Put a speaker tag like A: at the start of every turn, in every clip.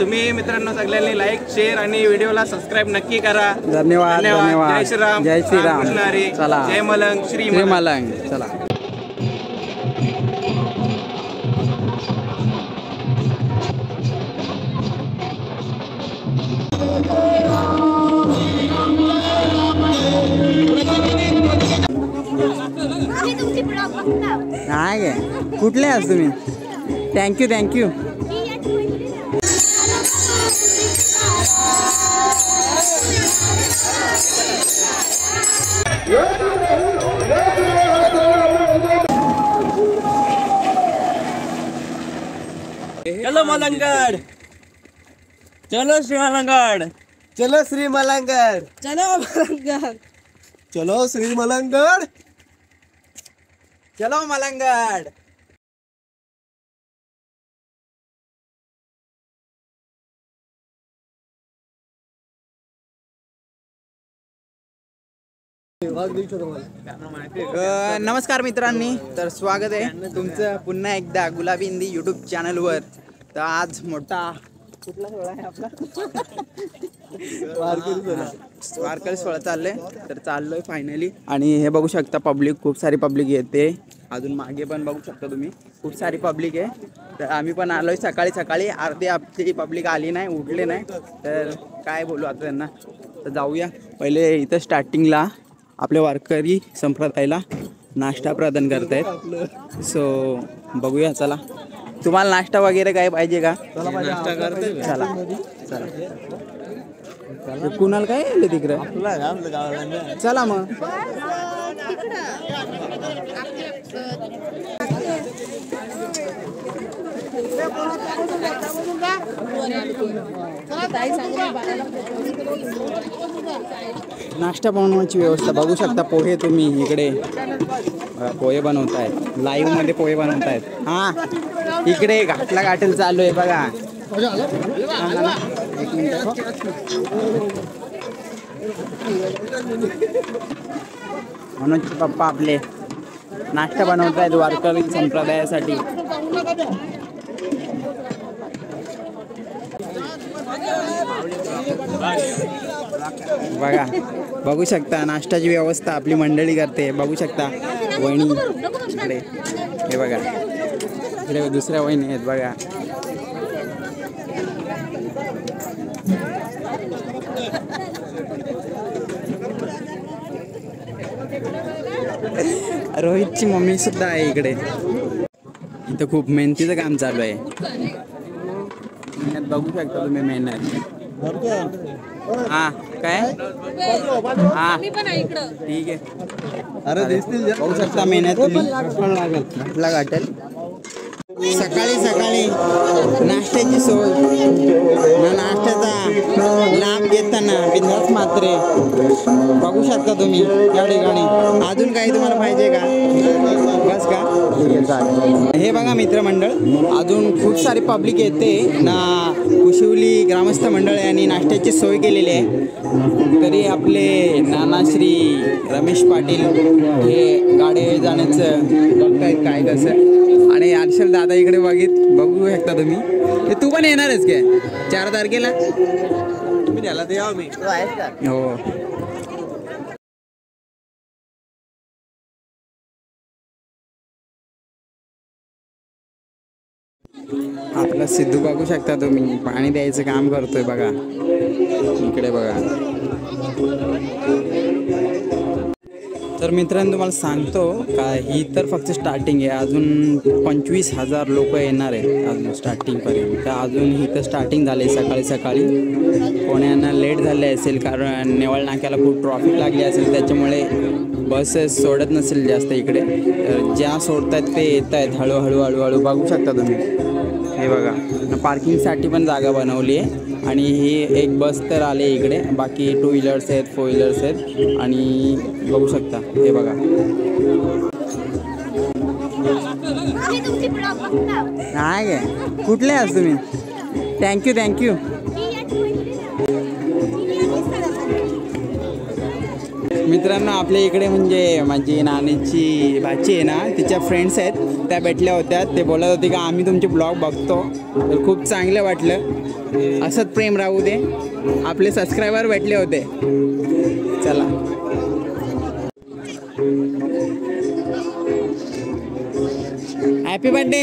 A: तुम्ही मित्रांनो सगळ्यांनी लाईक शेअर आणि व्हिडिओला सबस्क्राईब नक्की करा.
B: धन्यवाद.
A: जय श्रीराम.
B: जय श्रीराम.
A: चला जय मलंग श्री
B: मलंग. चला नाही गे कुठले आहात तुम्ही. थँक्यू.
A: चलो मलंगड. चलो श्री मलंगड.
B: चलो श्री मलंगड.
A: चलो श्री मलंगड.
B: चलो मलंगड. नमस्कार मित्रांनी, तर स्वागत आहे तुमचं पुन्हा एकदा गुलाबी हिंदी यूट्यूब चॅनलवर. तर आज मोठा कुठला सोहळा आहे आपला वारकरी सोहळा चाललंय. तर चाललोय फायनली. आणि हे बघू शकता पब्लिक, खूप सारी पब्लिक येते. अजून मागे पण बघू शकता तुम्ही खूप सारी पब्लिक आहे. तर आम्ही पण आलोय सकाळी. अर्धी आपली पब्लिक आली नाही, उठले नाही. तर काय बोलू आता त्यांना. तर जाऊया पहिले. इथं स्टार्टिंगला आपल्या वारकरी संप्रदायाला नाश्ता प्रदान करतायत. सो बघूया. चला, तुम्हाला नाश्ता वगैरे काय पाहिजे का.
A: नाश्ता करते.
B: चला. कुणाला काय आले तिकडे. चला मग. नाश्ता बनवण्याची व्यवस्था बघू शकता. पोहे तुम्ही इकडे पोहे बनवतायत. लाईव्ह मध्ये पोहे बनवतायत. हा इकडे गाठेल चालू आहे बघा. एक मिनिट. मनोज पप्पा आपले नाश्ता बनवतायत वारकरी संप्रदायासाठी. बघा, बघू शकता नाश्त्याची व्यवस्था आपली मंडळी करते. बघू शकता वहिनी इकडे. हे बघा इकडे दुसऱ्या वहिनी आहेत बघा. रोहितची मम्मी सुद्धा आहे इकडे. इथं खूप मेहनतीचं काम चालू आहे. मेहनत बघू शकता तुम्ही. मेहनत. हा काय. हा ठीक आहे. अरे बघू शकता मेहनत आपला गाठेल. सकाळी नाश्त्याची सोय ना, नाश्त्याचा लाभ घेताना बिंदास मात्रे बघू शकता तुम्ही या ठिकाणी. अजून काही तुम्हाला पाहिजे का. बस का. हे बघा मित्रमंडळ, अजून खूप सारी पब्लिक येते ना. कुशिवली ग्रामस्थ मंडळ यांनी नाश्त्याची सोय केलेली आहे. तरी आपले नानाश्री रमेश पाटील हे गाडी जाण्याचं बघतायत काय कसं. आणि अर्शल दादा इकडे बघू शकता तुम्ही. हे तू पण येणारच काय 4 तारखेला. तुम्ही त्याला ते मी हो. आपला सिद्धू बघू शकता तुम्ही पाणी द्यायचं काम करतोय बघा. इकडे बघा. तर मित्रांनो तुम्हाला सांगतो का ही तर फक्त स्टार्टिंग आहे. अजून 25,000 लोक येणार आहेत अजून स्टार्टिंगपर्यंत. तर अजून ही तर स्टार्टिंग झाली सकाळी. कोणाला लेट झाले असेल कारण नेवळ नाक्याला खूप ट्रॉफिक लागली असेल, त्याच्यामुळे बसेस सोडत नसेल जास्त इकडे. तर ज्या सोडतात ते येत आहेत हळूहळू. बघू शकता तुम्ही. हे बघा पार्किंगसाठी पण जागा बनवली आहे. आणि ही एक बस तर आले इकडे. बाकी 2 व्हीलर्स आहेत, 4 व्हीलर्स आहेत. आणि बघू शकता हे बघा. नाही गे कुठले आहात तुम्ही. थँक्यू. मित्रांनो आपल्या इकडे म्हणजे माझी नानीची भाची आहे ना, तिच्या फ्रेंड्स आहेत त्या भेटल्या होत्या. ते बोलत होते की आम्ही तुमचे ब्लॉग बघतो. तर खूप चांगलं वाटलं. असंच प्रेम राहू दे. आपले सबस्क्रायबर भेटले होते. चला हॅपी बर्थडे.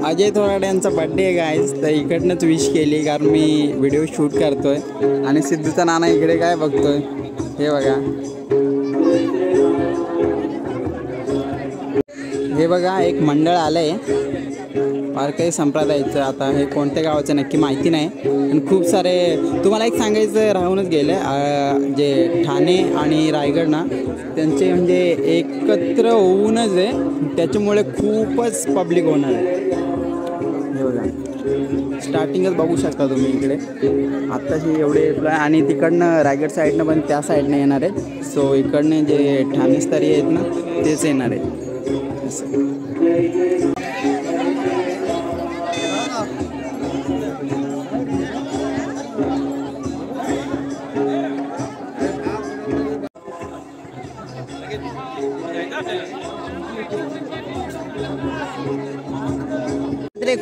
B: अजय थोराडे यांचा बर्थडे आहे गाईज, तर इकडनंच विश केली कारण मी व्हिडिओ शूट करतोय. आणि सिद्धूचा नाना इकडे काय बघतोय हे बघा. हे बघा एक मंडळ आलंय वारकरी संप्रदायाचं. आता हे कोणत्या गावाचं नक्की माहिती नाही, पण खूप सारे तुम्हाला एक सांगायचं राहूनच गेलं. जे ठाणे आणि रायगड ना त्यांचे म्हणजे एकत्र होऊनच आहे, त्याच्यामुळे खूपच पब्लिक होणार आहे. हे बघा स्टार्टिंगच बघू शकता तुम्ही इकडे आत्ताशी एवढे येतलं. आणि तिकडनं रायगड साईडनं पण त्या साईडनं येणार आहेत. सो इकडनं जे ठाणे स्तरीय आहेत ना तेच येणार आहेत.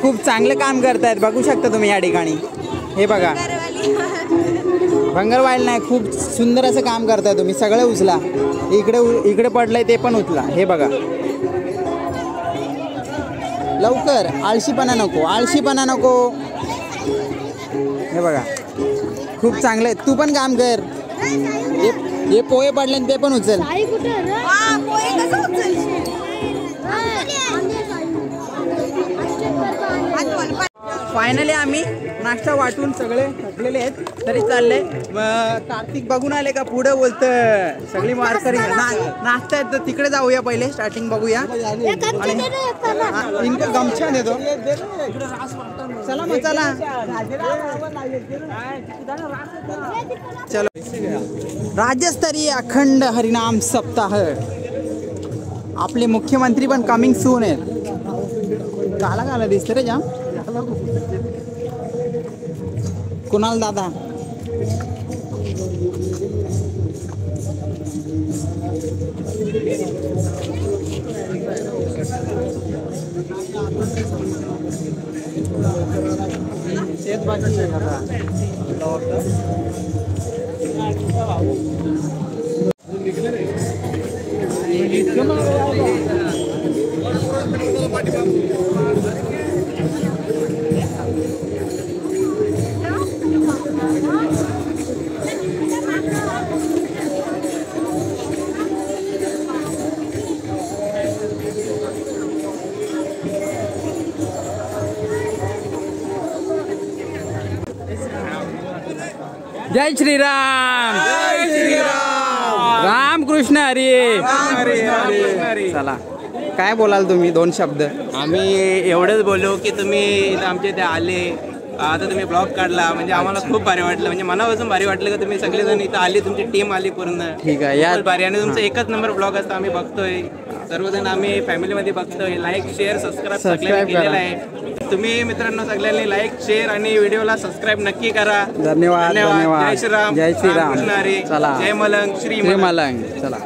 B: खूप चांगलं काम करतायत बघू शकता तुम्ही या ठिकाणी. हे बघा भंगरवाईल नाही, खूप सुंदर असं काम करताय तुम्ही. सगळं उचला, इकडे पडलंय ते पण उचला. हे बघा लवकर, आळशीपणा नको. हे बघा खूप चांगलं आहे. तू पण काम कर. हे पोहे पडले ते पण उचल. फायनली आम्ही नाश्ता वाटून सगळे थकलेले आहेत, तरी चालले. कार्तिक बघून आले का पुढे बोलतं सगळी वारकरी नाश्ता आहेत, तर तिकडे जाऊया. पहिले स्टार्टिंग बघूया. इनका गमछा देतो. चला मग चला चलो. राज्यस्तरीय अखंड हरिनाम सप्ताह. आपले मुख्यमंत्री पण कमिंग सून आहेत. काला दिसते रे जाम. कुणाल दादा जय श्रीराम. राम कृष्ण हरी. चला काय बोलाल तुम्ही दोन शब्द?
A: आम्ही एवढंच बोललो की तुम्ही इथं आमच्या इथे आले, आता तुम्ही ब्लॉग काढला म्हणजे आम्हाला खूप भारी वाटलं. म्हणजे मनापासून भारी वाटलं की तुम्ही सगळेजण इथं आले, तुमची टीम आली पूर्ण.
B: ठीक आहे यार
A: भारी. आणि तुमचा एकच नंबर ब्लॉग असता आम्ही बघतोय सर्वजण. आम्ही फॅमिलीमध्ये बघतोय. लाईक शेअर सबस्क्राईब केलेला आहे. तुम्ही मित्रांनो सगळ्यांनी लाईक शेअर आणि व्हिडिओला सबस्क्राईब नक्की करा.
B: धन्यवाद.
A: जय श्रीराम.
B: जय श्रीराम.
A: चला जय मलंग. श्री
B: मलंग. चला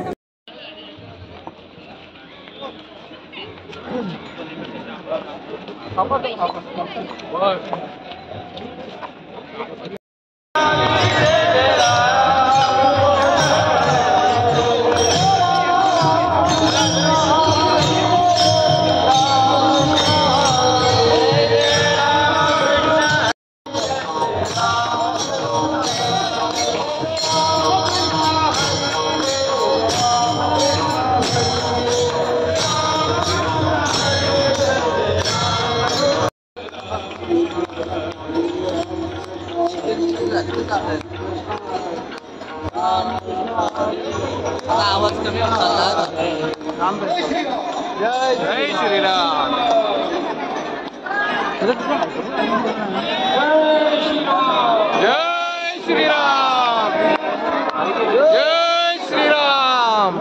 C: आवाज कमी होता.
A: जय श्रीराम. जय श्रीराम. जय श्रीराम.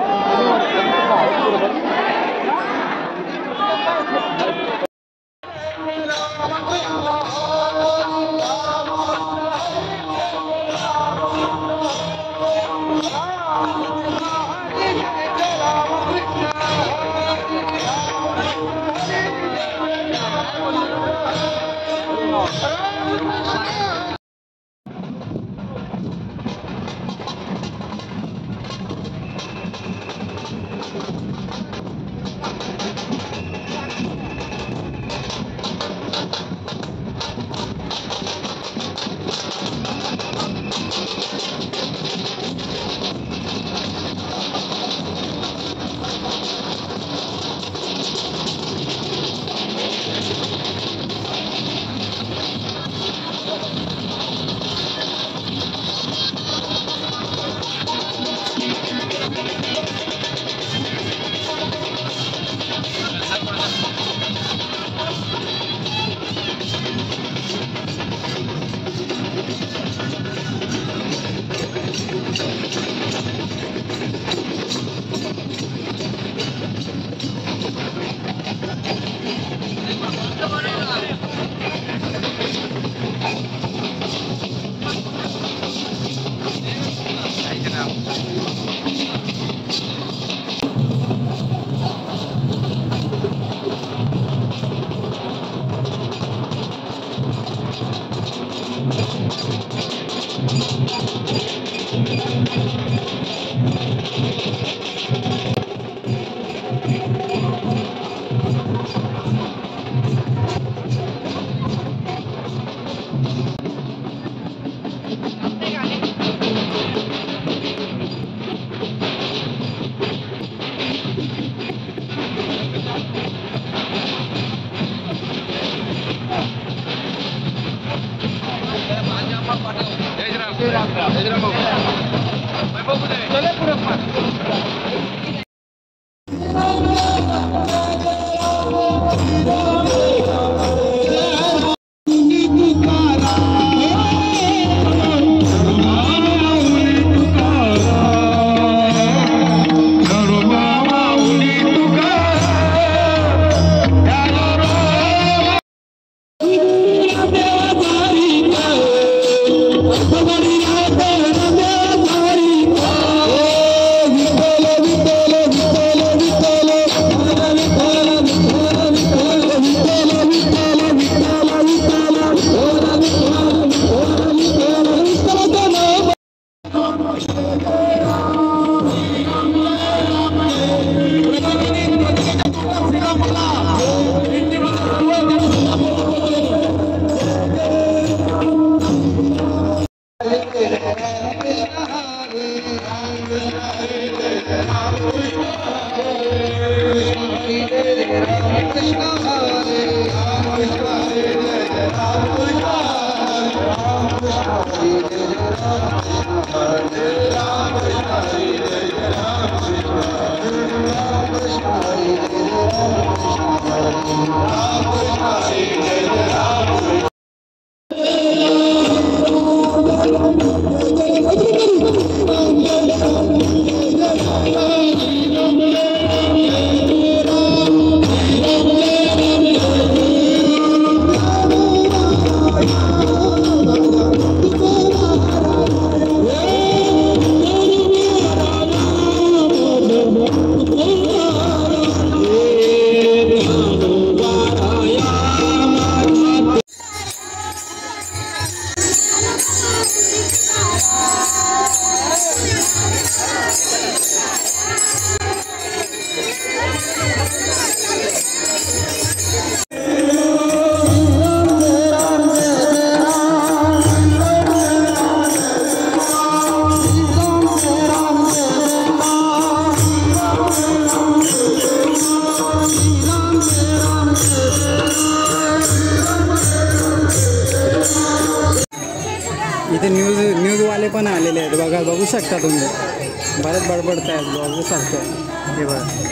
B: इथे न्यूजवाले पण आलेले आहेत बघा, बघू शकता तुम्ही, बरेच बडबडत आहेत बघू शकतो. हे बघा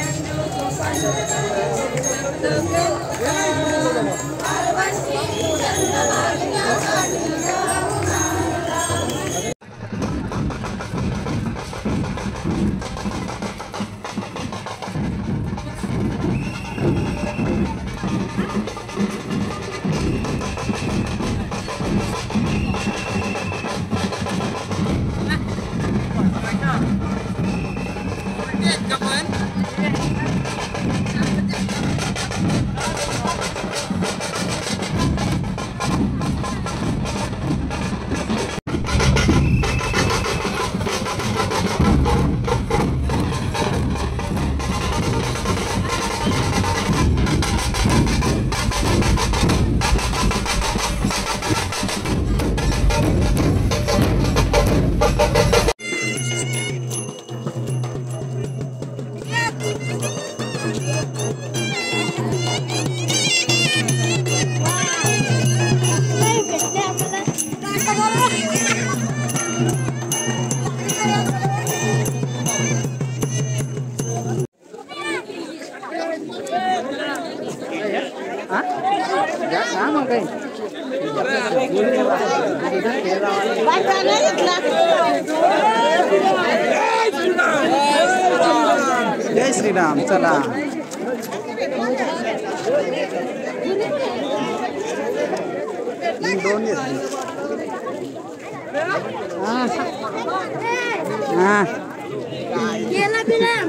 B: जय श्रीराम. चला दोन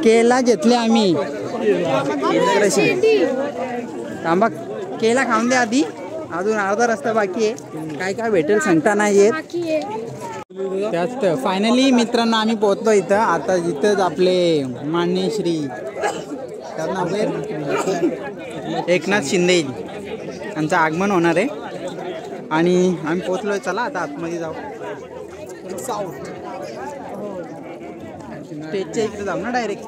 B: केला घेतले आम्ही. थांबा, केला खाऊन द्या आधी, अजून अर्धा रस्ता बाकी आहे. काय काय भेटेल सांगता नाही येत. त्याच फायनली मित्रांनो आम्ही पोहोचलो इथं. आता जिथंच आपले माननीय श्री त्याचं नाव काय? एकनाथ शिंदे यांचं आगमन होणार आहे आणि आम्ही पोहोचलोय. चला आता आतमध्ये जाऊ. स्टेजच्या इकडे जाऊ ना डायरेक्ट.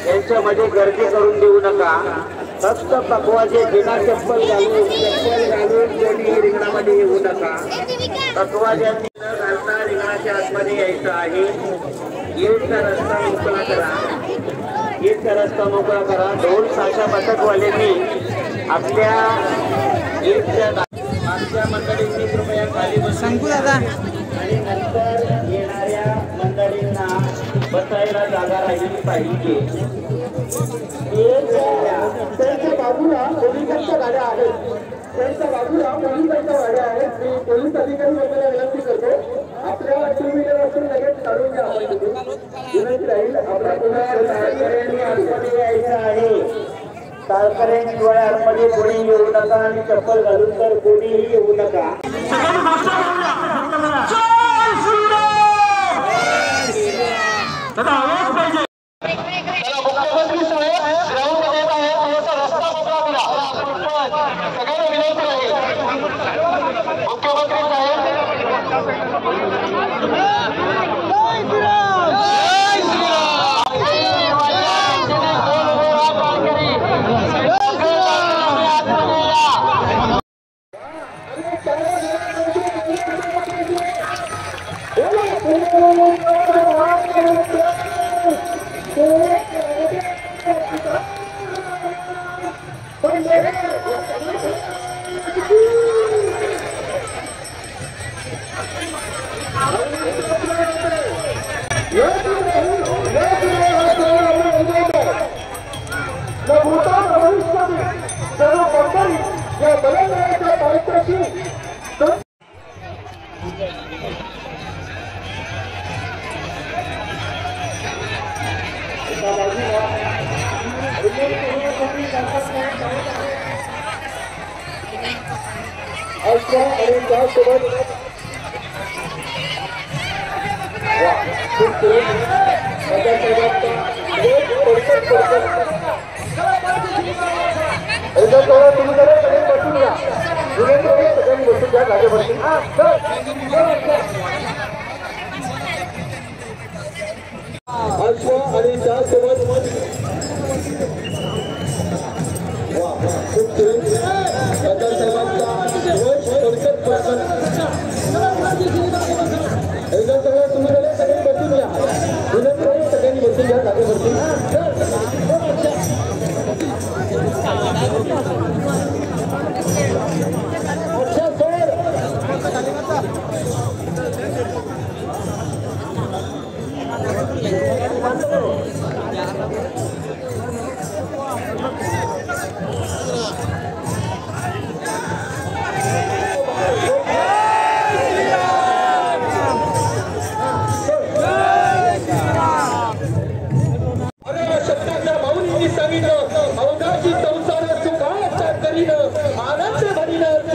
D: यांच्यामध्ये गर्दी करून देऊ नका. फक्त पकवाजे बिना चप्पल घालून कोणी रिंगणामध्ये येऊ नका. पकवाज्यांनी न घालता रिंगणाच्या आतमध्ये यायचं आहे. गेटचा रस्ता मोकळा करा. गेटचा रस्ता मोकळा करा. ढोल ताशा पथकवाल्यांनी आपल्या गेटच्या मागच्या मंडळींनी कृपया खाली
B: शंकू दादा
D: आणि नंतर येणाऱ्या मंडळींना बसायला जागा राहिली पाहिजे. त्यांच्या बाजूला पोलिसांच्या गाड्या आहेत. त्यांच्या बाजूला पोलिसांच्या गाड्या आहेत. मी पोलीस अधिकारी वगैरे विनंती करतो आपल्या टू व्हीलर वरतून लगेच काढून घ्या. विनंती राहील आपल्या ताळकऱ्यांनी आतमध्ये यायचं आहे. ताळकऱ्यांशिवाय आतमध्ये कोणी येऊ नका आणि चप्पल घालून तर कोणीही येऊ नका.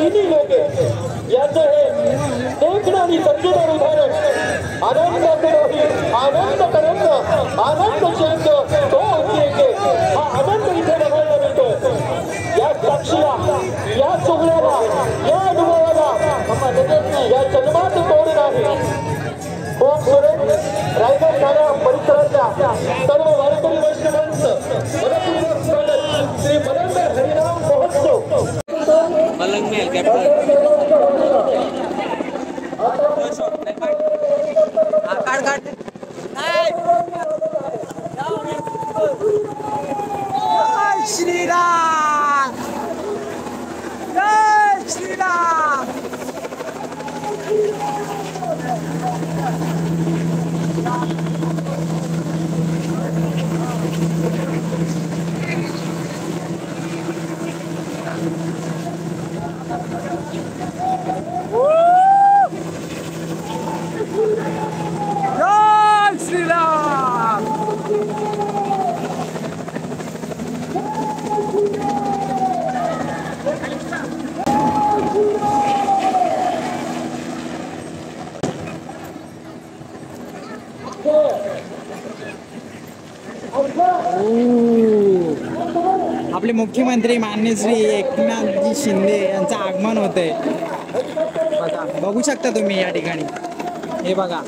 E: तिन्ही लोके याचं हे देखणं आणि समजूदार उदाहरण आनंदाचे रोही आनंद तरंग आनंद चेंग तो अंकी हा आनंद इथे बघायला मिळतो या साक्षीला या सोहळ्याला या अनुभवाला या जन्मात तोड नाही ओम सुरेश रायगड ठाणा परिसराच्या सर्व वारकरी वैष्णवांचं मनपूर्वक स्वागत श्री मलंगर हरिनाम महोत्सव
A: मलंग मेल कॅप्टन काढ काढ श्रीराम जय श्रीराम जय श्रीराम
B: आपले मुख्यमंत्री माननीय श्री एकनाथजी शिंदे यांचं आगमन होतंय बघा बघू शकता तुम्ही या ठिकाणी हे बघा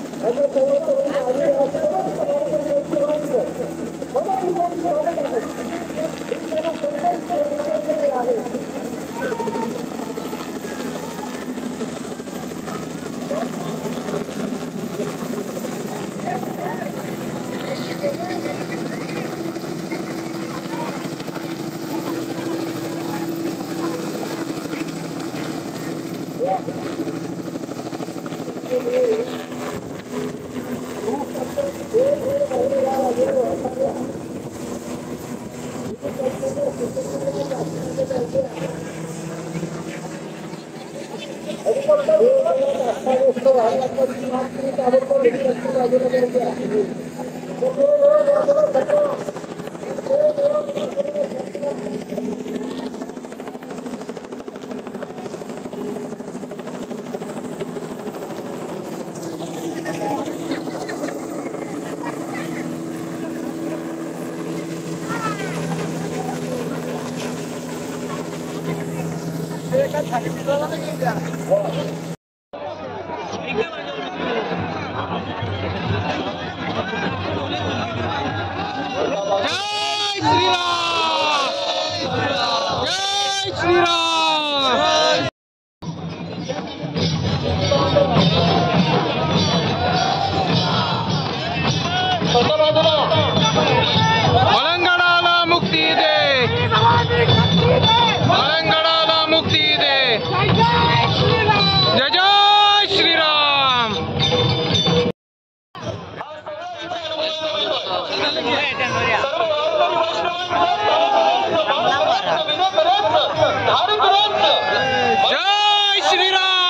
A: मलंगडाला मुक्ती दे मलंगडाला मुक्ती दे जय जय श्रीराम जय श्रीराम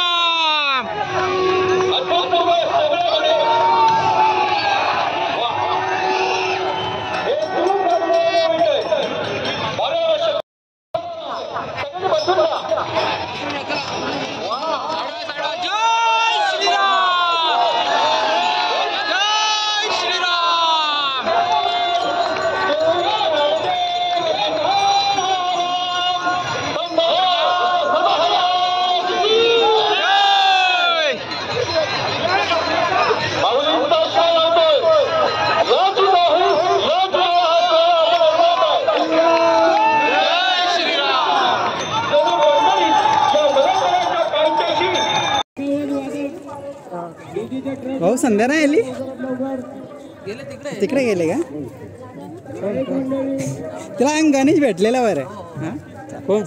B: भाऊ संध्या नाही आली तिकडे गेले का तिला गणेश भेटलेला बरं हां कोण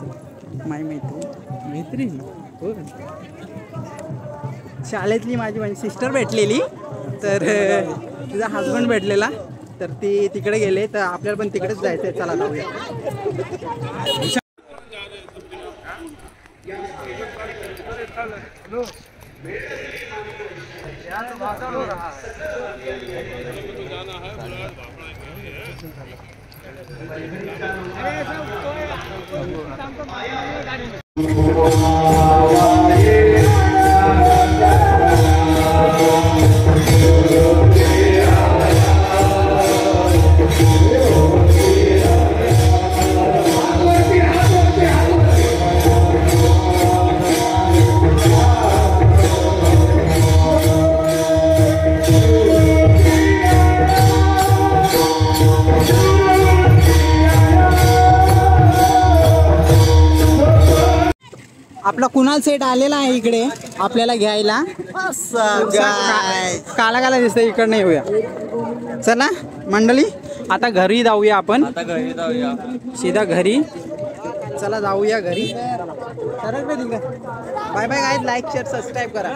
B: माय मैत्री शाळेतली माझी सिस्टर भेटलेली तर तिचा हजबंड भेटलेला तर ती तिकडे गेले तर आपल्याला पण तिकडेच जायचं आहे चला जाऊया आपला कुणाल सेट आलेला आहे इकडे आपल्याला घ्यायला. काला काला दिसतंय इकडनं येऊया. चला मंडळी आता घरी जाऊया आपण. सीधा घरी. चला जाऊया घरी. Bye bye guys. Like share subscribe करा.